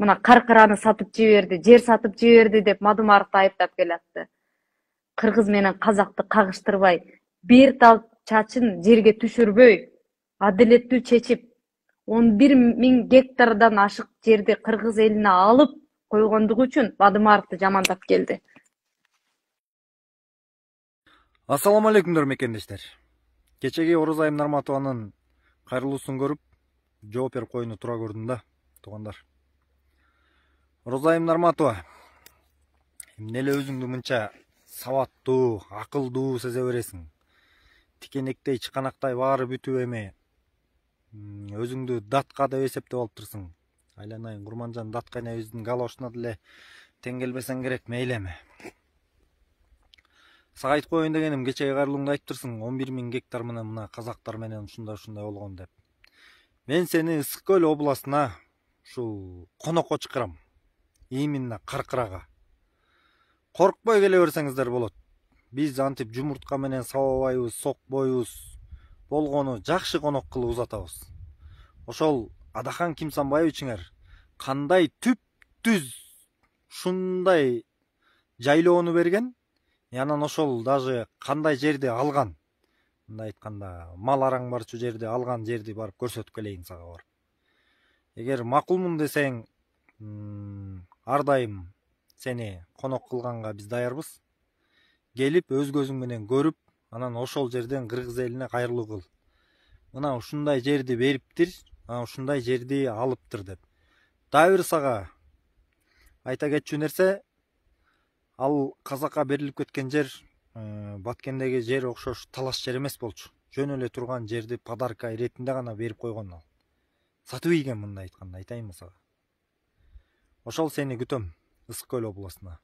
мына каркыраны сатып жиберди, жер сатып жиберди деп Мадумаровду айыптап келатты. Кыргыз менен казакты кагыштырбай, бир тал чачын жерге түшүрбөй, адилеттүү чечип, 11.000 гектардан ашык жерди кыргыз элине алып койгондугу үчүн Мадумаровду жамандап келди. Ассаламу алейкумдар мекендештер. Кечеги Орозайым Нарматованын кайрылуусун көрүп, жооп берип коюуну туура көрдүм да, туугандар. Орозайым Нарматова, эмне эле өзүңдү мынча сабаттуу, акылдуу сезе бересиң? Тикенектей, чыканактай баары бүтүп эме өзүңдү датка деп эсептеп алыптырсың. Айланайын Курманжан датка энебиздин галошуна деле тең келбесең керек, мейли эме. Сага айтып коеюн дегеним, кечеги кайрылууңда айтыптырсың 11.000 гектар менен мына казактар менен ушундай болгон деп. Мен сени Ысык Көл областына ушул конокко чакырам. Именно Каркырага. Коркпой келе берсеңиздер болот. Биз антип жумуртка менен сабабайбыз, сокпойбуз. Болгону жакшы конок кылып узатабыз. Ошол Адахан Кимсанбаевичиңер кандай түп-түз ушундай жайлоону берген, анан ошол даже кандай жерди алган. Мындай айтканда, мал араң барчу жерди алган жерди барып көрсөтүп келейин сага барып. Эгер макулмун десең, ар дайым сени конок кылганга биз даярбыз. Келип өз көзүң менен көрүп, анан ошол жерден кыргыз элине кайрылуу кыл. Мына ушундай жерди бериптир, анан ушундай жерди алыптыр деп. Дагы бир сага айта кетчү нерсе, ал казакка берилип кеткен жер Баткендеги жер окшош талаш жер эмес болчу. Жөн эле турган жерди подарка иретинде гана берип койгон ал. Сатып ийген, мындай айтканда, айтайынбы сага. Ошол сени күтөм Ысык Көл областына.